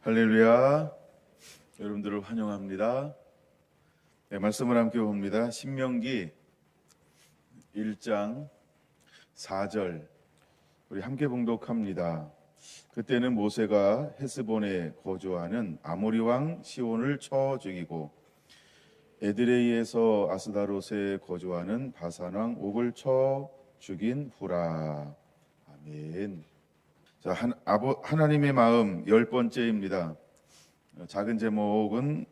할렐루야. 여러분들을 환영합니다. 네, 말씀을 함께 봅니다. 신명기 1장 4절 우리 함께 봉독합니다. 그때는 모세가 헤스본에 거주하는 아모리 왕 시온을 쳐 죽이고 에드레이에서 아스다롯에 거주하는 바산 왕 옥을 쳐 죽인 후라. 아멘. 자, 하나님의 마음 10번째입니다. 작은 제목은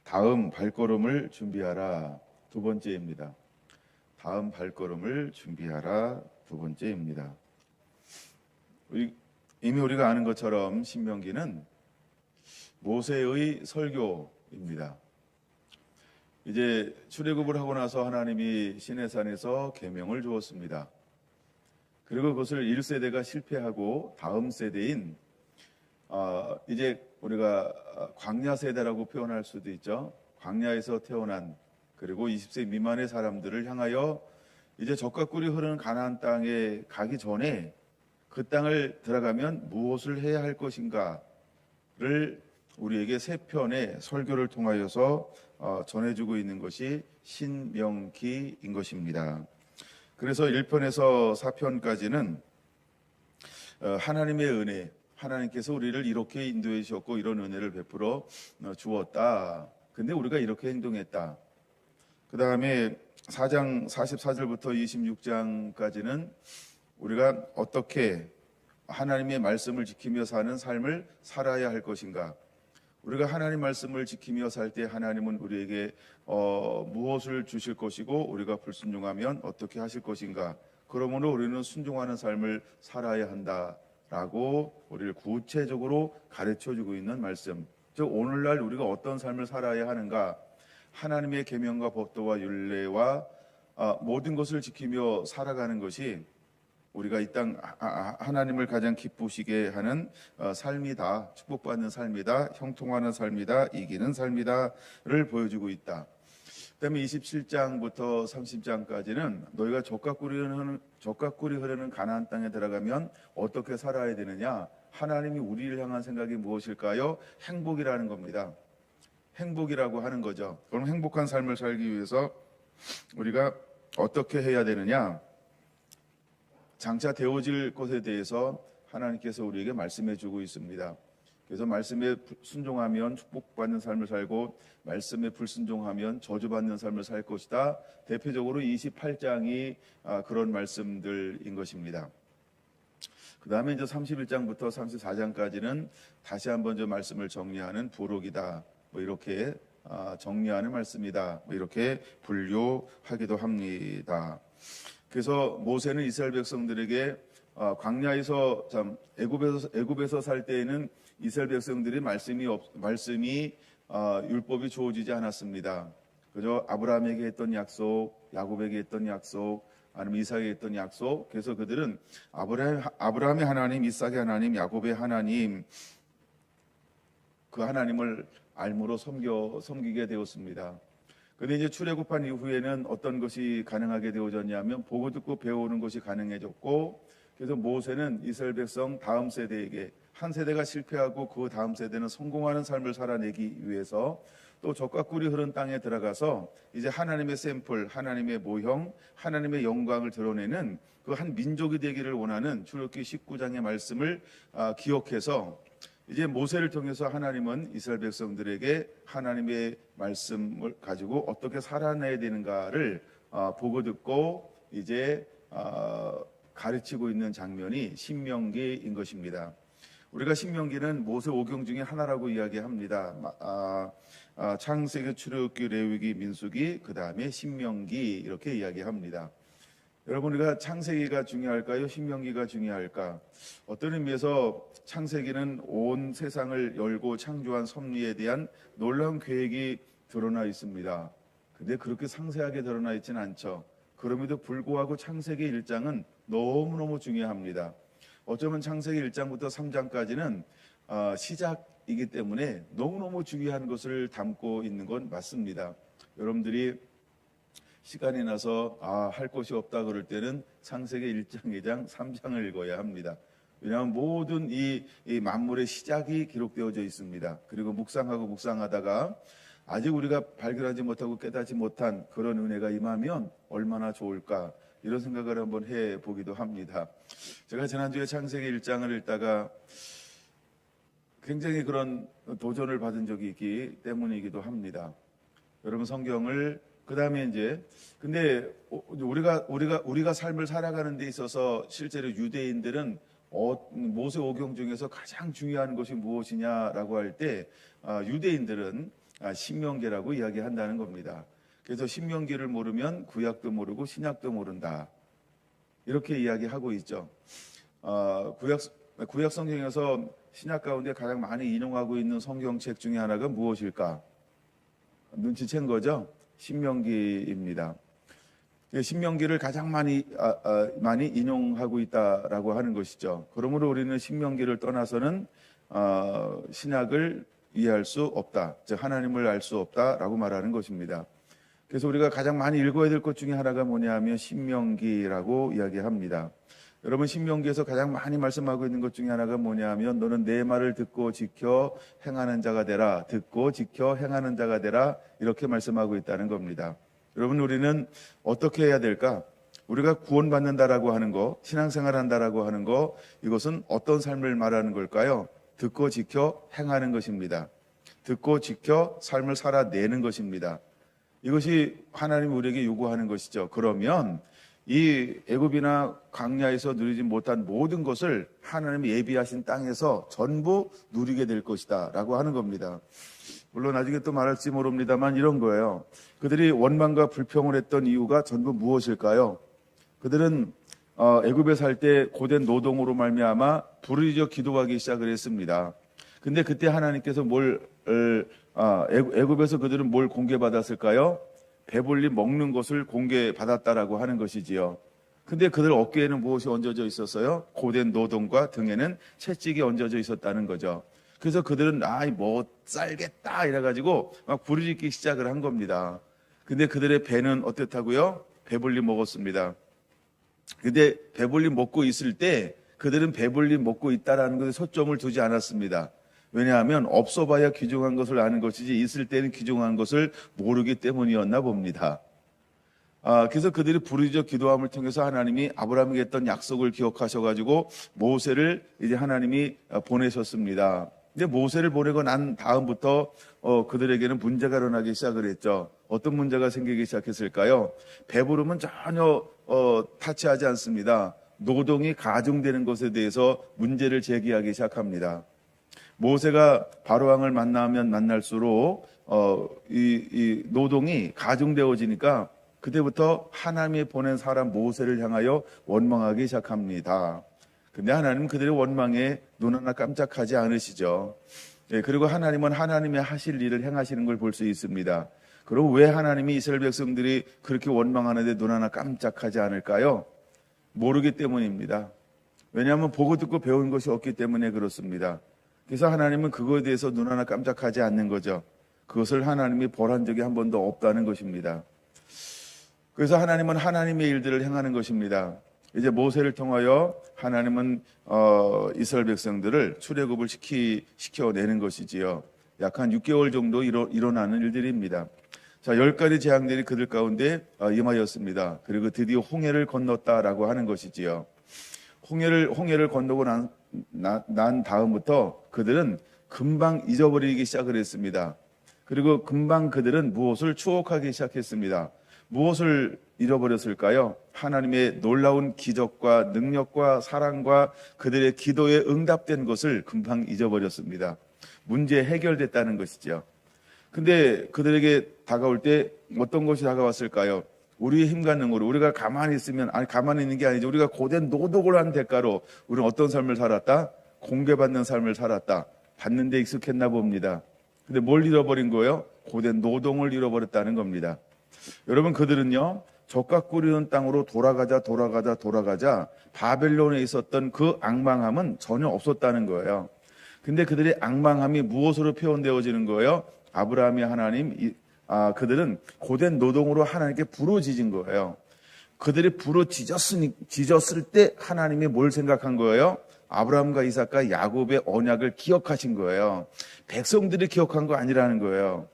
다음 발걸음을 준비하라. 두 번째입니다. 다음 발걸음을 준비하라. 두 번째입니다. 이미 우리가 아는 것처럼 신명기는 모세의 설교입니다. 이제 출애굽을 하고 나서 하나님이 시내산에서 계명을 주었습니다. 그리고 그것을 1세대가 실패하고 다음 세대인 이제 우리가 광야 세대라고 표현할 수도 있죠. 광야에서 태어난 그리고 20세 미만의 사람들을 향하여 이제 젖과 꿀이 흐르는 가나안 땅에 가기 전에 그 땅을 들어가면 무엇을 해야 할 것인가를 우리에게 세 편의 설교를 통하여서 전해주고 있는 것이 신명기인 것입니다. 그래서 1편에서 4편까지는 하나님의 은혜, 하나님께서 우리를 이렇게 인도해 주셨고 이런 은혜를 베풀어 주었다. 근데 우리가 이렇게 행동했다. 그 다음에 4장 44절부터 26장까지는 우리가 어떻게 하나님의 말씀을 지키며 사는 삶을 살아야 할 것인가. 우리가 하나님 말씀을 지키며 살 때 하나님은 우리에게 무엇을 주실 것이고 우리가 불순종하면 어떻게 하실 것인가. 그러므로 우리는 순종하는 삶을 살아야 한다라고 우리를 구체적으로 가르쳐주고 있는 말씀. 즉 오늘날 우리가 어떤 삶을 살아야 하는가. 하나님의 계명과 법도와 율례와 모든 것을 지키며 살아가는 것이 우리가 이 땅 하나님을 가장 기쁘시게 하는 삶이다. 축복받는 삶이다. 형통하는 삶이다. 이기는 삶이다를 보여주고 있다. 그다음에 27장부터 30장까지는 너희가 젖과 꿀이 흐르는 가나안 땅에 들어가면 어떻게 살아야 되느냐. 하나님이 우리를 향한 생각이 무엇일까요? 행복이라는 겁니다. 행복이라고 하는 거죠. 그럼 행복한 삶을 살기 위해서 우리가 어떻게 해야 되느냐. 장차 되어질 것에 대해서 하나님께서 우리에게 말씀해 주고 있습니다. 그래서 말씀에 순종하면 축복받는 삶을 살고 말씀에 불순종하면 저주받는 삶을 살 것이다. 대표적으로 28장이 그런 말씀들인 것입니다. 그 다음에 이제 31장부터 34장까지는 다시 한번 저 말씀을 정리하는 부록이다. 뭐 이렇게 정리하는 말씀이다. 뭐 이렇게 분류하기도 합니다. 그래서 모세는 이스라엘 백성들에게 광야에서 애굽에서 살 때에는 이스라엘 백성들이 말씀이 율법이 주어지지 않았습니다. 그저 아브라함에게 했던 약속, 야곱에게 했던 약속, 아니면 이삭에게 했던 약속. 그래서 그들은 아브라함의 하나님, 이삭의 하나님, 야곱의 하나님 그 하나님을 알므로 섬기게 되었습니다. 그런데 이제 출애굽한 이후에는 어떤 것이 가능하게 되어졌냐면 보고 듣고 배우는 것이 가능해졌고, 그래서 모세는 이스라엘 백성 다음 세대에게 한 세대가 실패하고 그 다음 세대는 성공하는 삶을 살아내기 위해서 또 젖과 꿀이 흐른 땅에 들어가서 이제 하나님의 샘플, 하나님의 모형, 하나님의 영광을 드러내는 그 한 민족이 되기를 원하는 출애굽기 19장의 말씀을 기억해서 이제 모세를 통해서 하나님은 이스라엘 백성들에게 하나님의 말씀을 가지고 어떻게 살아내야 되는가를 보고 듣고 이제 가르치고 있는 장면이 신명기인 것입니다. 우리가 신명기는 모세 오경 중에 하나라고 이야기합니다. 창세기, 출애굽기, 레위기, 민수기, 그 다음에 신명기 이렇게 이야기합니다. 여러분, 우리가 창세기가 중요할까요? 신명기가 중요할까? 어떤 의미에서 창세기는 온 세상을 열고 창조한 섭리에 대한 놀라운 계획이 드러나 있습니다. 근데 그렇게 상세하게 드러나 있지는 않죠. 그럼에도 불구하고 창세기 1장은 너무너무 중요합니다. 어쩌면 창세기 1장부터 3장까지는 시작이기 때문에 너무너무 중요한 것을 담고 있는 건 맞습니다. 여러분들이 시간이 나서 할 것이 없다 그럴 때는 창세기 1장, 2장, 3장을 읽어야 합니다. 왜냐하면 모든 이 만물의 시작이 기록되어져 있습니다. 그리고 묵상하고 묵상하다가 아직 우리가 발견하지 못하고 깨닫지 못한 그런 은혜가 임하면 얼마나 좋을까, 이런 생각을 한번 해보기도 합니다. 제가 지난주에 창세기 1장을 읽다가 굉장히 그런 도전을 받은 적이 있기 때문이기도 합니다. 여러분, 성경을 그 다음에 이제 근데 우리가 삶을 살아가는 데 있어서 실제로 유대인들은 모세 오경 중에서 가장 중요한 것이 무엇이냐라고 할 때 유대인들은 신명기라고 이야기한다는 겁니다. 그래서 신명기를 모르면 구약도 모르고 신약도 모른다, 이렇게 이야기하고 있죠. 구약 성경에서 신약 가운데 가장 많이 인용하고 있는 성경책 중에 하나가 무엇일까? 눈치챈 거죠? 신명기입니다. 신명기를 가장 많이 인용하고 있다라고 하는 것이죠. 그러므로 우리는 신명기를 떠나서는 신약을 이해할 수 없다, 즉 하나님을 알 수 없다라고 말하는 것입니다. 그래서 우리가 가장 많이 읽어야 될 것 중에 하나가 뭐냐면 신명기라고 이야기합니다. 여러분, 신명기에서 가장 많이 말씀하고 있는 것 중에 하나가 뭐냐면 너는 내 말을 듣고 지켜 행하는 자가 되라, 듣고 지켜 행하는 자가 되라, 이렇게 말씀하고 있다는 겁니다. 여러분, 우리는 어떻게 해야 될까? 우리가 구원받는다라고 하는 거, 신앙생활한다라고 하는 거, 이것은 어떤 삶을 말하는 걸까요? 듣고 지켜 행하는 것입니다. 듣고 지켜 삶을 살아내는 것입니다. 이것이 하나님이 우리에게 요구하는 것이죠. 그러면 이 애굽이나 광야에서 누리지 못한 모든 것을 하나님이 예비하신 땅에서 전부 누리게 될 것이다 라고 하는 겁니다. 물론 나중에 또 말할지 모릅니다만 이런 거예요. 그들이 원망과 불평을 했던 이유가 전부 무엇일까요? 그들은 애굽에 살 때 고된 노동으로 말미암아 부르짖어 기도하기 시작을 했습니다. 근데 그때 하나님께서 애굽에서 그들은 뭘 공개받았을까요? 배불리 먹는 것을 공개받았다라고 하는 것이지요. 근데 그들 어깨에는 무엇이 얹어져 있었어요? 고된 노동과 등에는 채찍이 얹어져 있었다는 거죠. 그래서 그들은 못 살겠다 이래가지고 막 부르짖기 시작을 한 겁니다. 근데 그들의 배는 어땠다고요? 배불리 먹었습니다. 근데 배불리 먹고 있을 때 그들은 배불리 먹고 있다라는 것에 초점을 두지 않았습니다. 왜냐하면 없어봐야 귀중한 것을 아는 것이지 있을 때는 귀중한 것을 모르기 때문이었나 봅니다. 그래서 그들이 부르짖어 기도함을 통해서 하나님이 아브라함에게 했던 약속을 기억하셔가지고 모세를 이제 하나님이 보내셨습니다. 근데 모세를 보내고 난 다음부터 그들에게는 문제가 일어나기 시작을 했죠. 어떤 문제가 생기기 시작했을까요? 배부름은 전혀 타치하지 않습니다. 노동이 가중되는 것에 대해서 문제를 제기하기 시작합니다. 모세가 바로왕을 만나면 만날수록 이 노동이 가중되어지니까 그때부터 하나님이 보낸 사람 모세를 향하여 원망하기 시작합니다. 근데 하나님은 그들의 원망에 눈 하나 깜짝하지 않으시죠. 그리고 하나님은 하나님의 하실 일을 행하시는 걸 볼 수 있습니다. 그럼 왜 하나님이 이스라엘 백성들이 그렇게 원망하는데 눈 하나 깜짝하지 않을까요? 모르기 때문입니다. 왜냐하면 보고 듣고 배운 것이 없기 때문에 그렇습니다. 그래서 하나님은 그거에 대해서 눈 하나 깜짝하지 않는 거죠. 그것을 하나님이 벌한 적이 한 번도 없다는 것입니다. 그래서 하나님은 하나님의 일들을 행하는 것입니다. 이제 모세를 통하여 하나님은 이스라엘 백성들을 출애굽을 시켜내는 것이지요. 약 한 6개월 정도 일어나는 일들입니다. 자, 10가지 재앙들이 그들 가운데 임하였습니다. 그리고 드디어 홍해를 건넜다라고 하는 것이지요. 홍해를 건너고 난 다음부터 그들은 금방 잊어버리기 시작을 했습니다. 그리고 금방 그들은 무엇을 추억하기 시작했습니다. 무엇을 잃어버렸을까요? 하나님의 놀라운 기적과 능력과 사랑과 그들의 기도에 응답된 것을 금방 잊어버렸습니다. 문제 해결됐다는 것이죠. 근데 그들에게 다가올 때 어떤 것이 다가왔을까요? 우리의 힘과 능으로 우리가 가만히 있는 게 아니죠. 우리가 고된 노동을 한 대가로 우리는 어떤 삶을 살았다? 공개받는 삶을 살았다. 받는 데 익숙했나 봅니다. 근데 뭘 잃어버린 거예요? 고된 노동을 잃어버렸다는 겁니다. 여러분, 그들은요, 젖과 꿀이는 땅으로 돌아가자 바벨론에 있었던 그 앙망함은 전혀 없었다는 거예요. 근데 그들의 앙망함이 무엇으로 표현되어지는 거예요? 아브라함이 하나님, 그들은 고된 노동으로 하나님께 부르짖은 거예요. 그들이 부르짖었을 때 하나님이 뭘 생각한 거예요? 아브라함과 이삭과 야곱의 언약을 기억하신 거예요. 백성들이 기억한 거 아니라는 거예요.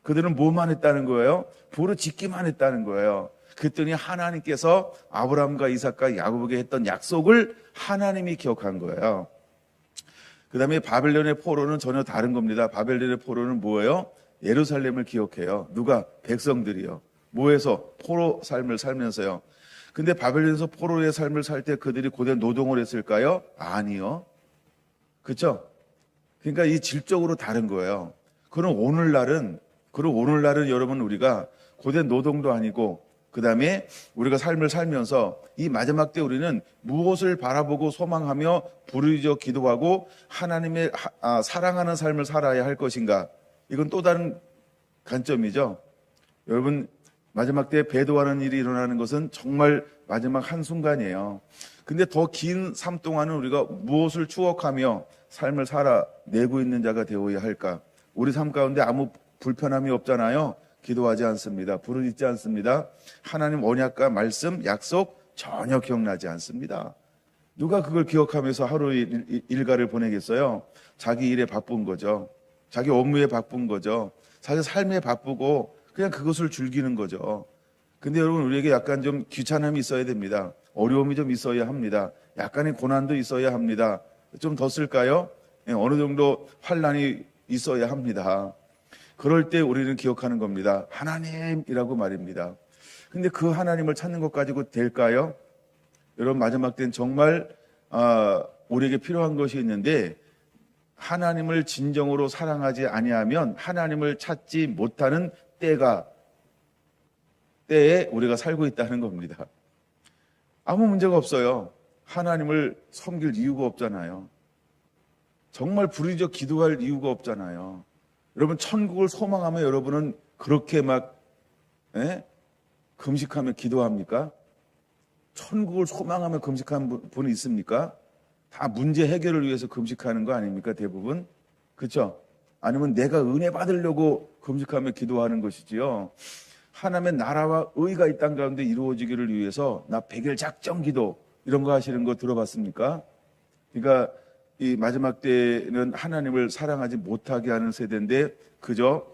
그들은 뭐만 했다는 거예요? 부르짖기만 했다는 거예요. 그랬더니 하나님께서 아브라함과 이삭과 야곱에게 했던 약속을 하나님이 기억한 거예요. 그 다음에 바벨론의 포로는 전혀 다른 겁니다. 바벨론의 포로는 뭐예요? 예루살렘을 기억해요. 누가? 백성들이요. 뭐해서? 포로 삶을 살면서요. 근데 바벨론에서 포로의 삶을 살 때 그들이 고된 노동을 했을까요? 아니요. 그렇죠? 그러니까 이 질적으로 다른 거예요. 그럼 오늘날은 여러분 우리가 고된 노동도 아니고 그 다음에 우리가 삶을 살면서 이 마지막 때 우리는 무엇을 바라보고 소망하며 부르짖어 기도하고 하나님의 사랑하는 삶을 살아야 할 것인가? 이건 또 다른 관점이죠. 여러분 마지막 때 배도하는 일이 일어나는 것은 정말 마지막 한순간이에요. 근데 더 긴 삶 동안은 우리가 무엇을 추억하며 삶을 살아내고 있는 자가 되어야 할까? 우리 삶 가운데 아무 불편함이 없잖아요. 기도하지 않습니다. 부르짖지 않습니다. 하나님 언약과 말씀, 약속 전혀 기억나지 않습니다. 누가 그걸 기억하면서 하루 일과를 보내겠어요? 자기 일에 바쁜 거죠. 자기 업무에 바쁜 거죠. 자기 삶에 바쁘고 그냥 그것을 즐기는 거죠. 근데 여러분 우리에게 약간 좀 귀찮음이 있어야 됩니다. 어려움이 좀 있어야 합니다. 약간의 고난도 있어야 합니다. 좀 더 쓸까요? 어느 정도 환난이 있어야 합니다. 그럴 때 우리는 기억하는 겁니다. 하나님이라고 말입니다. 근데 그 하나님을 찾는 것 가지고 될까요? 여러분 마지막 때는 정말 우리에게 필요한 것이 있는데 하나님을 진정으로 사랑하지 아니하면 하나님을 찾지 못하는 때에 우리가 살고 있다는 겁니다. 아무 문제가 없어요. 하나님을 섬길 이유가 없잖아요. 정말 부르짖어 기도할 이유가 없잖아요. 여러분 천국을 소망하며 여러분은 그렇게 막 금식하며 기도합니까? 천국을 소망하며 금식하는 분이 있습니까? 다 문제 해결을 위해서 금식하는 거 아닙니까? 대부분. 그렇죠? 아니면 내가 은혜 받으려고 금식하며 기도하는 것이지요. 하나님의 나라와 의가 이 땅 가운데 이루어지기를 위해서 나 100일 작정 기도 이런 거 하시는 거 들어봤습니까? 그러니까 이 마지막 때는 하나님을 사랑하지 못하게 하는 세대인데 그저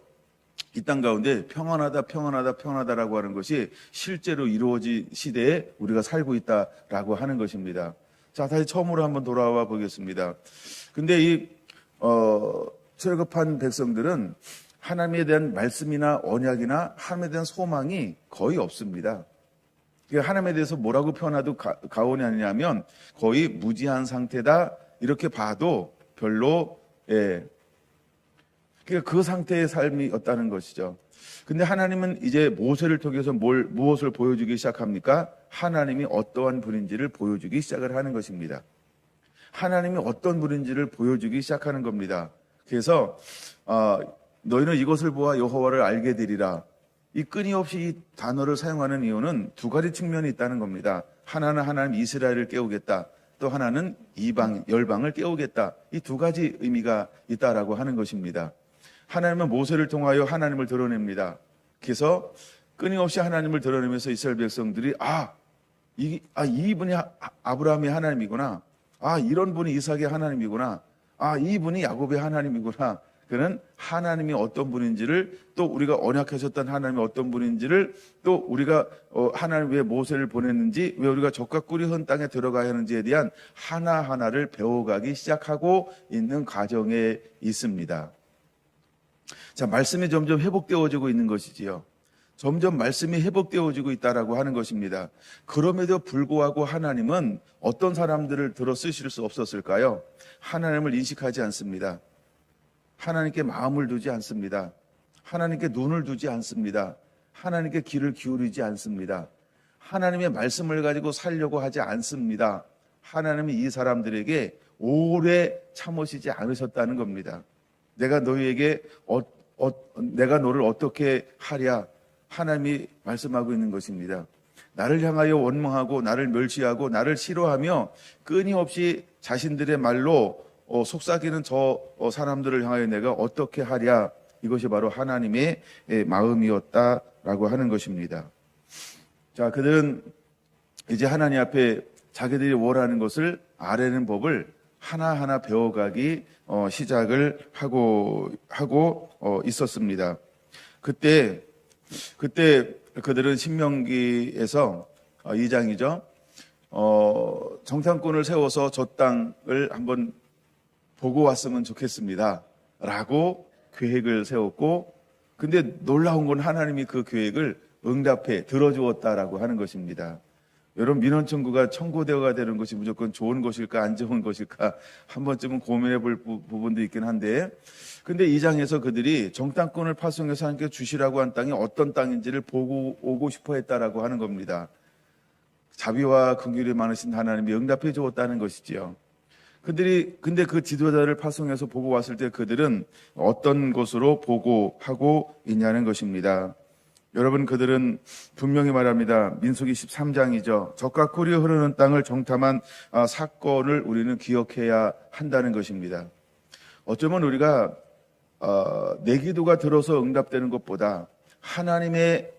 이 땅 가운데 평안하다라고 하는 것이 실제로 이루어진 시대에 우리가 살고 있다라고 하는 것입니다. 자, 다시 처음으로 한번 돌아와 보겠습니다. 근데 이 철급한 백성들은 하나님에 대한 말씀이나 언약이나 하나님에 대한 소망이 거의 없습니다. 하나님에 대해서 뭐라고 표현해도 가오냐 하냐면 거의 무지한 상태다 이렇게 봐도 별로 그 상태의 삶이었다는 것이죠. 근데 하나님은 이제 모세를 통해서 무엇을 보여주기 시작합니까? 하나님이 어떠한 분인지를 보여주기 시작을 하는 것입니다. 하나님이 어떤 분인지를 보여주기 시작하는 겁니다. 그래서 너희는 이것을 보아 여호와를 알게 되리라. 이 끊임없이 이 단어를 사용하는 이유는 두 가지 측면이 있다는 겁니다. 하나는 하나님 이스라엘을 깨우겠다. 또 하나는 열방을 깨우겠다. 이 두 가지 의미가 있다라고 하는 것입니다. 하나님은 모세를 통하여 하나님을 드러냅니다. 그래서 끊임없이 하나님을 드러내면서 이스라엘 백성들이 이분이 아브라함의 하나님이구나. 이런 분이 이삭의 하나님이구나. 이분이 야곱의 하나님이구나. 그는 하나님이 어떤 분인지를 또 우리가 언약하셨던 하나님이 어떤 분인지를 또 우리가 하나님 왜 모세를 보냈는지 왜 우리가 적과 꿀이 흐른 땅에 들어가야 하는지에 대한 하나하나를 배워가기 시작하고 있는 과정에 있습니다. 자, 말씀이 점점 회복되어지고 있는 것이지요. 점점 말씀이 회복되어지고 있다라고 하는 것입니다. 그럼에도 불구하고 하나님은 어떤 사람들을 들어 쓰실 수 없었을까요? 하나님을 인식하지 않습니다. 하나님께 마음을 두지 않습니다. 하나님께 눈을 두지 않습니다. 하나님께 귀를 기울이지 않습니다. 하나님의 말씀을 가지고 살려고 하지 않습니다. 하나님이 이 사람들에게 오래 참으시지 않으셨다는 겁니다. 내가 너희에게 내가 너를 어떻게 하랴 하나님이 말씀하고 있는 것입니다. 나를 향하여 원망하고 나를 멸시하고 나를 싫어하며 끊임없이 자신들의 말로 속삭이는 저 사람들을 향하여 내가 어떻게 하랴 이것이 바로 하나님의 마음이었다라고 하는 것입니다. 자, 그들은 이제 하나님 앞에 자기들이 원하는 것을 아뢰는 법을 하나하나 배워가기 시작을 하고 있었습니다. 그때 그들은 신명기에서 2장이죠. 정탐꾼을 세워서 저 땅을 한번 보고 왔으면 좋겠습니다 라고 계획을 세웠고, 근데 놀라운 건 하나님이 그 계획을 응답해 들어주었다라고 하는 것입니다. 여러분, 민원청구가 청구대오가 되는 것이 무조건 좋은 것일까 안 좋은 것일까 한 번쯤은 고민해 볼 부분도 있긴 한데, 근데 이 장에서 그들이 정탐꾼을 파송해서 하나님께 주시라고 한 땅이 어떤 땅인지를 보고 오고 싶어 했다라고 하는 겁니다. 자비와 긍휼이 많으신 하나님이 응답해 주었다는 것이지요. 근데 그 지도자를 파송해서 보고 왔을 때 그들은 어떤 것으로 보고하고 있냐는 것입니다. 여러분, 그들은 분명히 말합니다. 민수기 13장이죠. 적과 꿀이 흐르는 땅을 정탐한 사건을 우리는 기억해야 한다는 것입니다. 어쩌면 우리가 내 기도가 들어서 응답되는 것보다 하나님의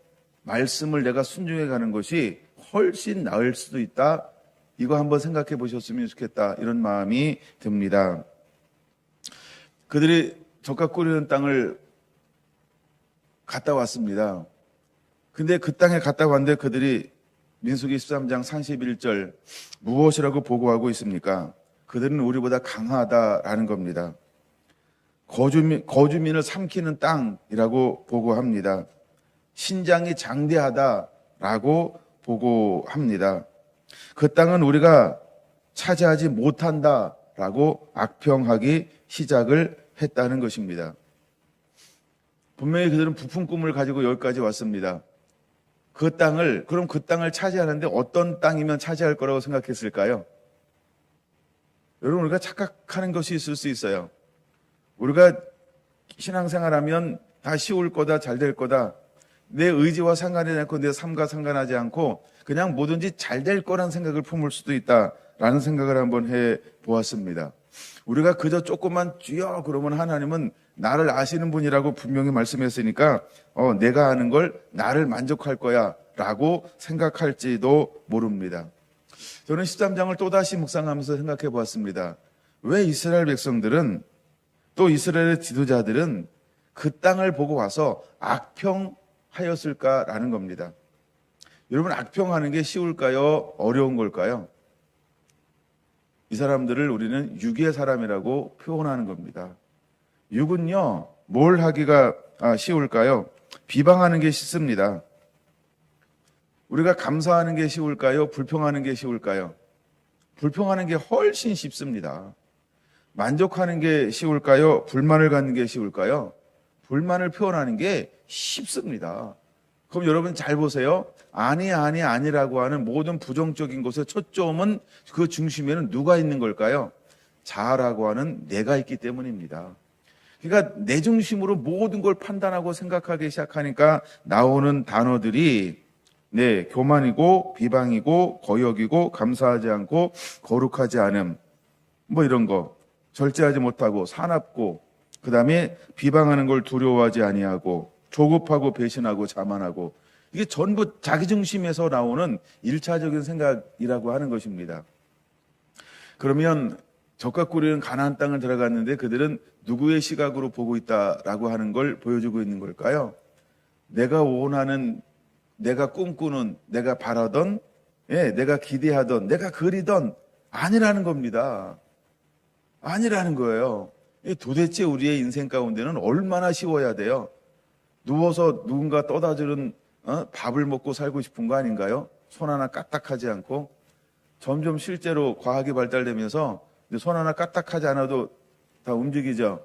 말씀을 내가 순종해 가는 것이 훨씬 나을 수도 있다. 이거 한번 생각해 보셨으면 좋겠다. 이런 마음이 듭니다. 그들이 적과 꿀이 흐르는 땅을 갔다 왔습니다. 근데 그 땅에 갔다 왔는데 그들이 민수기 13장 31절 무엇이라고 보고하고 있습니까? 그들은 우리보다 강하다라는 겁니다. 거주민을 삼키는 땅이라고 보고합니다. 신장이 장대하다라고 보고합니다. 그 땅은 우리가 차지하지 못한다라고 악평하기 시작을 했다는 것입니다. 분명히 그들은 부푼 꿈을 가지고 여기까지 왔습니다. 그럼 그 땅을 차지하는데 어떤 땅이면 차지할 거라고 생각했을까요? 여러분, 우리가 착각하는 것이 있을 수 있어요. 우리가 신앙생활하면 다 쉬울 거다, 잘 될 거다, 내 의지와 상관하지 않고 내 삶과 상관하지 않고 그냥 뭐든지 잘 될 거란 생각을 품을 수도 있다라는 생각을 한번 해보았습니다. 우리가 그저 조금만 주여 그러면 하나님은 나를 아시는 분이라고 분명히 말씀했으니까 내가 아는 걸 나를 만족할 거야 라고 생각할지도 모릅니다. 저는 13장을 또다시 묵상하면서 생각해 보았습니다. 왜 이스라엘 백성들은, 또 이스라엘의 지도자들은 그 땅을 보고 와서 악평하였을까라는 겁니다. 여러분, 악평하는 게 쉬울까요? 어려운 걸까요? 이 사람들을 우리는 육의 사람이라고 표현하는 겁니다. 육은요, 뭘 하기가 쉬울까요? 비방하는 게 쉽습니다. 우리가 감사하는 게 쉬울까요? 불평하는 게 쉬울까요? 불평하는 게 훨씬 쉽습니다. 만족하는 게 쉬울까요? 불만을 갖는 게 쉬울까요? 불만을 표현하는 게 쉽습니다. 그럼 여러분 잘 보세요. 아니라고 하는 모든 부정적인 것의 초점은, 그 중심에는 누가 있는 걸까요? 자아라고 하는 내가 있기 때문입니다. 그러니까 내 중심으로 모든 걸 판단하고 생각하기 시작하니까 나오는 단어들이 교만이고 비방이고 거역이고 감사하지 않고 거룩하지 않음, 뭐 이런 거, 절제하지 못하고 사납고, 그 다음에 비방하는 걸 두려워하지 아니하고, 조급하고 배신하고 자만하고, 이게 전부 자기중심에서 나오는 1차적인 생각이라고 하는 것입니다. 그러면 적과 꿀이 가나안 땅을 들어갔는데 그들은 누구의 시각으로 보고 있다라고 하는 걸 보여주고 있는 걸까요? 내가 원하는, 내가 꿈꾸는, 내가 바라던, 내가 기대하던, 내가 그리던 아니라는 겁니다. 아니라는 거예요. 도대체 우리의 인생 가운데는 얼마나 쉬워야 돼요? 누워서 누군가 떠다 주는 밥을 먹고 살고 싶은 거 아닌가요? 손 하나 까딱하지 않고. 점점 실제로 과학이 발달되면서 손 하나 까딱하지 않아도 다 움직이죠.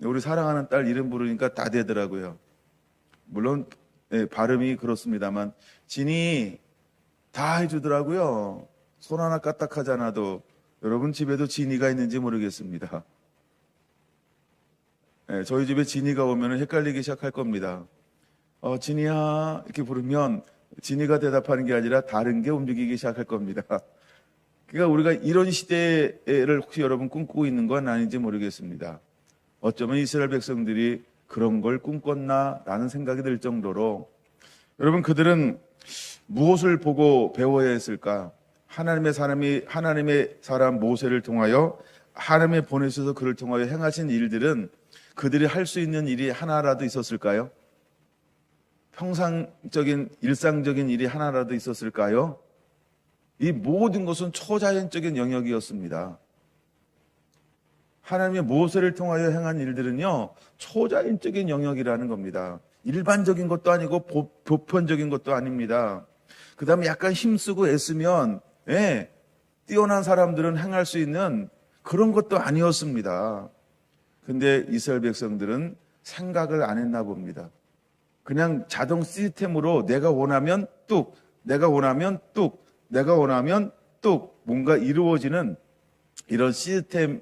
우리 사랑하는 딸 이름 부르니까 다 되더라고요. 물론 발음이 그렇습니다만 진이 다 해주더라고요. 손 하나 까딱하지 않아도. 여러분 집에도 진이가 있는지 모르겠습니다. 저희 집에 진이가 오면 헷갈리기 시작할 겁니다. 진이야 이렇게 부르면 진이가 대답하는 게 아니라 다른 게 움직이기 시작할 겁니다. 그러니까 우리가 이런 시대를 혹시 여러분 꿈꾸고 있는 건 아닌지 모르겠습니다. 어쩌면 이스라엘 백성들이 그런 걸 꿈꿨나라는 생각이 들 정도로, 여러분 그들은 무엇을 보고 배워야 했을까? 하나님의 사람 모세를 통하여 하나님의 보내셔서 그를 통하여 행하신 일들은 그들이 할 수 있는 일이 하나라도 있었을까요? 평상적인 일상적인 일이 하나라도 있었을까요? 이 모든 것은 초자연적인 영역이었습니다. 하나님의 모세를 통하여 행한 일들은요, 초자연적인 영역이라는 겁니다. 일반적인 것도 아니고 보편적인 것도 아닙니다. 그 다음에 약간 힘쓰고 애쓰면 뛰어난 사람들은 행할 수 있는 그런 것도 아니었습니다. 근데 이스라엘 백성들은 생각을 안 했나 봅니다. 그냥 자동 시스템으로 내가 원하면 뚝, 내가 원하면 뚝, 내가 원하면 뚝 뭔가 이루어지는 이런 시스템이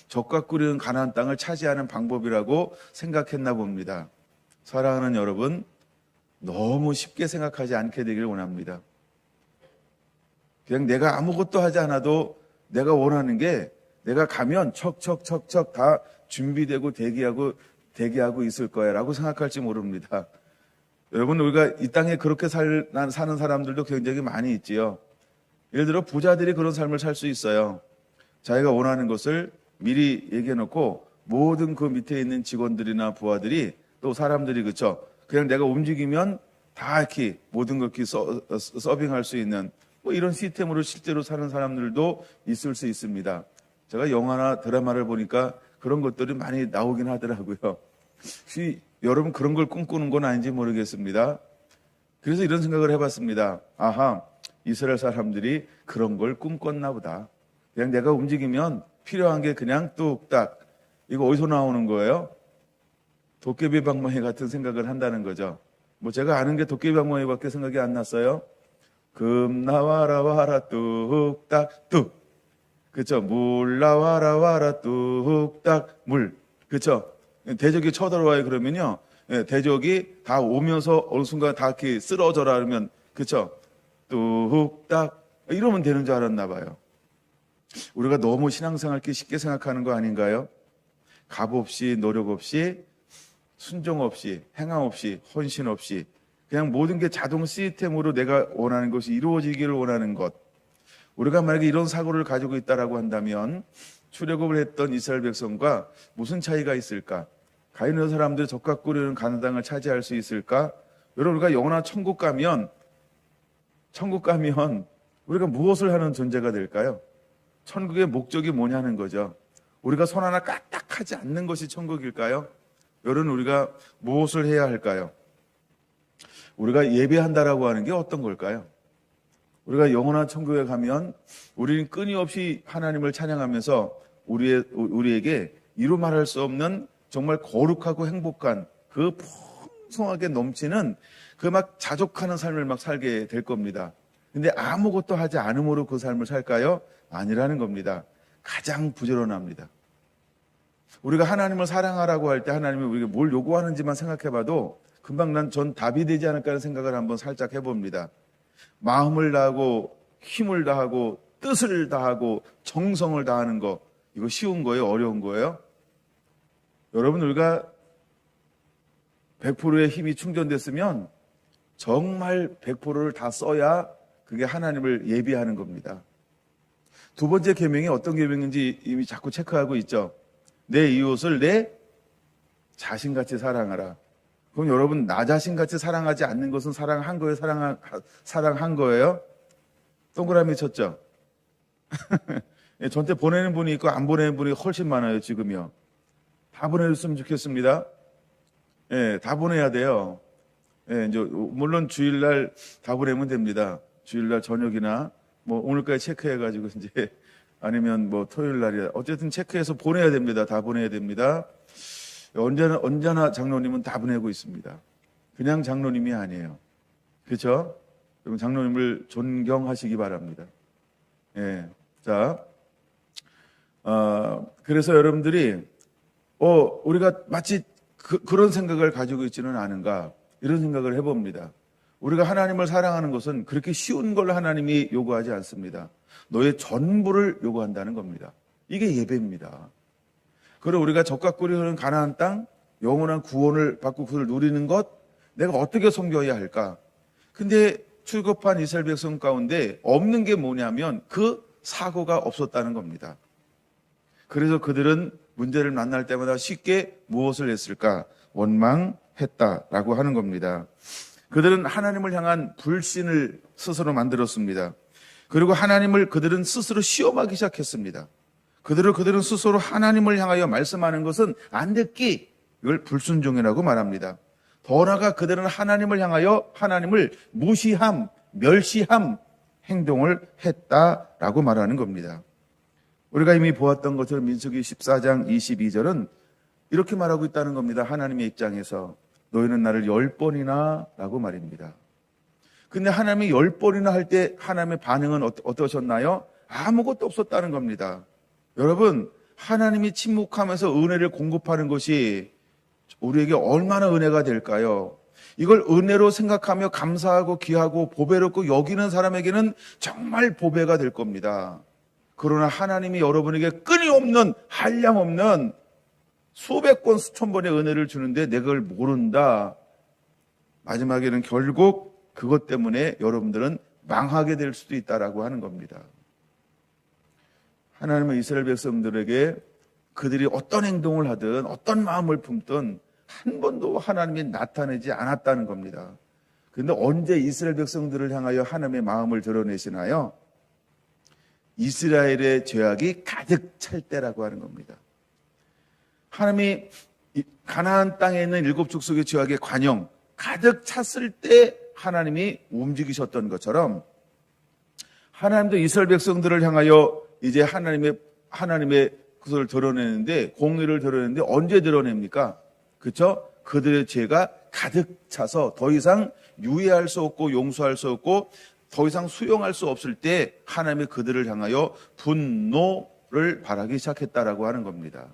적과 꿀이는 가나안 땅을 차지하는 방법이라고 생각했나 봅니다. 사랑하는 여러분, 너무 쉽게 생각하지 않게 되기를 원합니다. 그냥 내가 아무것도 하지 않아도 내가 원하는 게 내가 가면 척척척척 다 준비되고 대기하고 있을 거야 라고 생각할지 모릅니다. 여러분, 우리가 이 땅에 그렇게 사는 사람들도 굉장히 많이 있지요. 예를 들어 부자들이 그런 삶을 살 수 있어요. 자기가 원하는 것을 미리 얘기해놓고 모든 그 밑에 있는 직원들이나 부하들이 또 사람들이 그쵸, 그냥 내가 움직이면 다 이렇게 모든 걸 이렇게 서빙할 수 있는 뭐 이런 시스템으로 실제로 사는 사람들도 있을 수 있습니다. 제가 영화나 드라마를 보니까 그런 것들이 많이 나오긴 하더라고요. 혹시 여러분 그런 걸 꿈꾸는 건 아닌지 모르겠습니다. 그래서 이런 생각을 해봤습니다. 아하, 이스라엘 사람들이 그런 걸 꿈꿨나 보다. 그냥 내가 움직이면 필요한 게 그냥 뚝딱. 이거 어디서 나오는 거예요? 도깨비 방망이 같은 생각을 한다는 거죠. 뭐 제가 아는 게 도깨비 방망이밖에 생각이 안 났어요. 금 나와라 와라 뚝딱 뚝. 그쵸? 물 나와라 와라 뚝딱 물. 그쵸? 대적이 쳐들어와요 그러면요, 대적이 다 오면서 어느 순간 다 이렇게 쓰러져라 그러면, 그쵸? 뚝딱 이러면 되는 줄 알았나 봐요. 우리가 너무 신앙생활 쉽게 생각하는 거 아닌가요? 값 없이, 노력 없이, 순종 없이, 행함 없이, 헌신 없이 그냥 모든 게 자동 시스템으로 내가 원하는 것이 이루어지기를 원하는 것. 우리가 만약에 이런 사고를 가지고 있다라고 한다면 출애굽을 했던 이스라엘 백성과 무슨 차이가 있을까? 과연 이 사람들이 적과 꿀이는 가나안 땅을 차지할 수 있을까? 여러분, 우리가 영원한 천국 가면 우리가 무엇을 하는 존재가 될까요? 천국의 목적이 뭐냐는 거죠. 우리가 손 하나 까딱하지 않는 것이 천국일까요? 여러분, 우리가 무엇을 해야 할까요? 우리가 예배한다라고 하는 게 어떤 걸까요? 우리가 영원한 천국에 가면 우리는 끊임없이 하나님을 찬양하면서 우리에게 이루 말할 수 없는 정말 거룩하고 행복한 그 풍성하게 넘치는 그 막 자족하는 삶을 막 살게 될 겁니다. 근데 아무것도 하지 않음으로 그 삶을 살까요? 아니라는 겁니다. 가장 부지런합니다. 우리가 하나님을 사랑하라고 할 때 하나님이 우리에게 뭘 요구하는지만 생각해봐도 금방 전 답이 되지 않을까 하는 생각을 한번 살짝 해봅니다. 마음을 다하고 힘을 다하고 뜻을 다하고 정성을 다하는 거, 이거 쉬운 거예요? 어려운 거예요? 여러분, 우리가 100%의 힘이 충전됐으면 정말 100%를 다 써야 그게 하나님을 예비하는 겁니다. 두 번째 계명이 어떤 계명인지 이미 자꾸 체크하고 있죠. 내 이웃을 내 자신같이 사랑하라. 그럼 여러분, 나 자신같이 사랑하지 않는 것은 사랑한 거예요? 사랑한 거예요? 동그라미 쳤죠? 전체 보내는 분이 있고 안 보내는 분이 훨씬 많아요, 지금요. 다 보내줬으면 좋겠습니다. 다 보내야 돼요. 이제 물론 주일날 다 보내면 됩니다. 주일날 저녁이나 뭐 오늘까지 체크해가지고 이제 아니면 뭐 토요일날이야. 어쨌든 체크해서 보내야 됩니다. 다 보내야 됩니다. 언제나 장로님은 다 보내고 있습니다. 그냥 장로님이 아니에요. 그렇죠? 여러분, 장로님을 존경하시기 바랍니다. 자, 그래서 여러분들이 우리가 마치 그런 생각을 가지고 있지는 않은가, 이런 생각을 해봅니다. 우리가 하나님을 사랑하는 것은 그렇게 쉬운 걸 하나님이 요구하지 않습니다. 너의 전부를 요구한다는 겁니다. 이게 예배입니다. 그리고 우리가 적과 꿀이 흐르는 가나안 땅, 영원한 구원을 받고 그걸 누리는 것, 내가 어떻게 섬겨야 할까? 근데 출급한 이스라엘 백성 가운데 없는 게 뭐냐면 그 사고가 없었다는 겁니다. 그래서 그들은 문제를 만날 때마다 쉽게 무엇을 했을까? 원망했다라고 하는 겁니다. 그들은 하나님을 향한 불신을 스스로 만들었습니다. 그리고 하나님을 그들은 스스로 시험하기 시작했습니다. 그들은 스스로 하나님을 향하여 말씀하는 것은 안 듣기, 이걸 불순종이라고 말합니다. 더 나아가 그들은 하나님을 향하여 하나님을 무시함, 멸시함 행동을 했다라고 말하는 겁니다. 우리가 이미 보았던 것처럼 민수기 14장 22절은 이렇게 말하고 있다는 겁니다. 하나님의 입장에서 너희는 나를 10번이나 라고 말입니다. 근데 하나님이 10번이나 할 때 하나님의 반응은 어떠셨나요? 아무것도 없었다는 겁니다. 여러분, 하나님이 침묵하면서 은혜를 공급하는 것이 우리에게 얼마나 은혜가 될까요? 이걸 은혜로 생각하며 감사하고 귀하고 보배롭고 여기는 사람에게는 정말 보배가 될 겁니다. 그러나 하나님이 여러분에게 끊임없는 한량없는 수백 번 수천 번의 은혜를 주는데 내가 그걸 모른다. 마지막에는 결국 그것 때문에 여러분들은 망하게 될 수도 있다라고 하는 겁니다. 하나님은 이스라엘 백성들에게 그들이 어떤 행동을 하든 어떤 마음을 품든 한 번도 하나님이 나타내지 않았다는 겁니다. 그런데 언제 이스라엘 백성들을 향하여 하나님의 마음을 드러내시나요? 이스라엘의 죄악이 가득 찰 때라고 하는 겁니다. 하나님이 가나안 땅에 있는 7족속의 죄악의 관영 가득 찼을 때 하나님이 움직이셨던 것처럼 하나님도 이스라엘 백성들을 향하여 이제 하나님의 것을 드러내는데, 공의를 드러내는데 언제 드러냅니까? 그렇죠? 그들의 죄가 가득 차서 더 이상 유예할 수 없고 용서할 수 없고 더 이상 수용할 수 없을 때 하나님이 그들을 향하여 분노를 발하기 시작했다라고 하는 겁니다.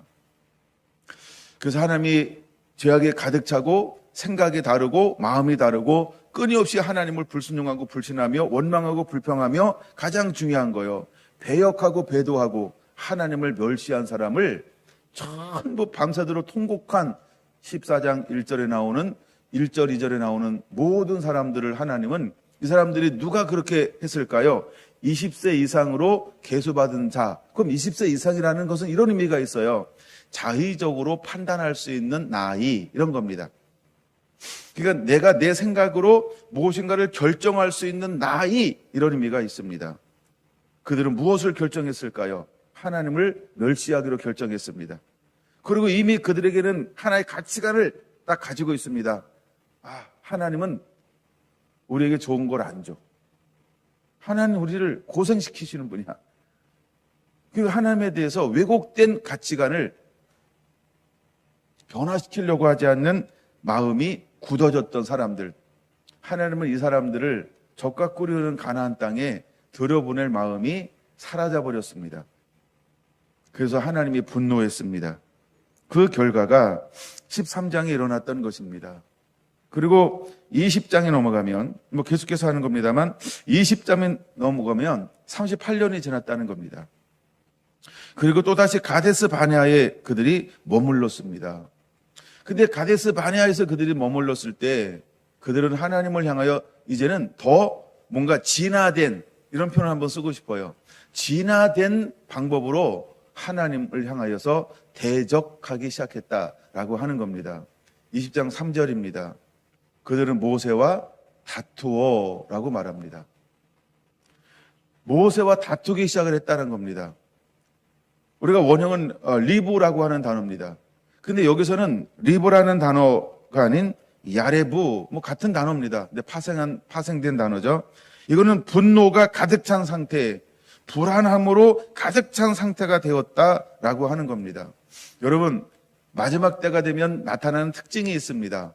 그래서 하나님이 죄악에 가득 차고 생각이 다르고 마음이 다르고 끊임없이 하나님을 불순종하고 불신하며 원망하고 불평하며 가장 중요한 거요, 배역하고 배도하고 하나님을 멸시한 사람을 전부 밤새도록 통곡한 14장 1절에 나오는 1절 2절에 나오는 모든 사람들을 하나님은, 이 사람들이 누가 그렇게 했을까요? 20세 이상으로 계수받은 자. 그럼 20세 이상이라는 것은 이런 의미가 있어요. 자의적으로 판단할 수 있는 나이, 이런 겁니다. 그러니까 내가 내 생각으로 무엇인가를 결정할 수 있는 나이, 이런 의미가 있습니다. 그들은 무엇을 결정했을까요? 하나님을 멸시하기로 결정했습니다. 그리고 이미 그들에게는 하나의 가치관을 딱 가지고 있습니다. 하나님은 우리에게 좋은 걸 안 줘. 하나님 우리를 고생시키시는 분이야. 그 하나님에 대해서 왜곡된 가치관을 변화시키려고 하지 않는 마음이 굳어졌던 사람들, 하나님은 이 사람들을 적과 꿀이 흐르는 가나안 땅에 들여보낼 마음이 사라져버렸습니다. 그래서 하나님이 분노했습니다. 그 결과가 13장에 일어났던 것입니다. 그리고 20장에 넘어가면, 계속해서 하는 겁니다만 20장에 넘어가면 38년이 지났다는 겁니다. 그리고 또다시 가데스 바네아에 그들이 머물렀습니다. 근데 가데스 바네아에서 그들이 머물렀을 때 그들은 하나님을 향하여 이제는 더 뭔가 진화된, 이런 표현을 한번 쓰고 싶어요. 진화된 방법으로 하나님을 향하여서 대적하기 시작했다라고 하는 겁니다. 20장 3절입니다. 그들은 모세와 다투어라고 말합니다. 모세와 다투기 시작을 했다는 겁니다. 우리가 원형은 리브라고 하는 단어입니다. 근데 여기서는 리브라는 단어가 아닌 야레부, 같은 단어입니다. 근데 파생된 단어죠. 이거는 분노가 가득 찬 상태, 불안함으로 가득 찬 상태가 되었다라고 하는 겁니다. 여러분, 마지막 때가 되면 나타나는 특징이 있습니다.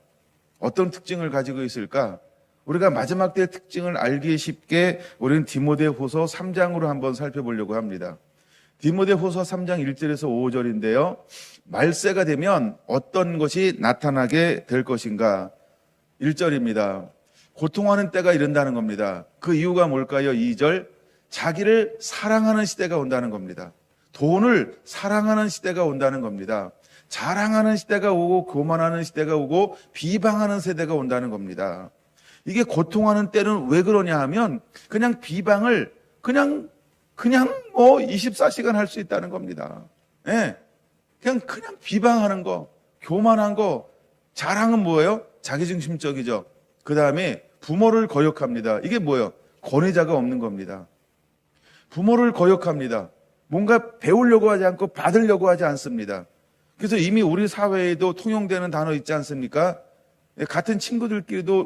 어떤 특징을 가지고 있을까? 우리가 마지막 때의 특징을 알기 쉽게 우리는 디모데후서 3장으로 한번 살펴보려고 합니다. 디모데후서 3장 1절에서 5절인데요. 말세가 되면 어떤 것이 나타나게 될 것인가? 1절입니다. 고통하는 때가 이른다는 겁니다. 그 이유가 뭘까요? 2절, 자기를 사랑하는 시대가 온다는 겁니다. 돈을 사랑하는 시대가 온다는 겁니다. 자랑하는 시대가 오고 교만하는 시대가 오고 비방하는 세대가 온다는 겁니다. 이게 고통하는 때는 왜 그러냐 하면 그냥 비방을 그냥 뭐 24시간 할 수 있다는 겁니다. 예. 그냥 비방하는 거, 교만한 거, 자랑은 뭐예요? 자기중심적이죠. 그 다음에 부모를 거역합니다. 이게 뭐예요? 권위자가 없는 겁니다. 부모를 거역합니다. 뭔가 배우려고 하지 않고 받으려고 하지 않습니다. 그래서 이미 우리 사회에도 통용되는 단어 있지 않습니까? 같은 친구들끼리도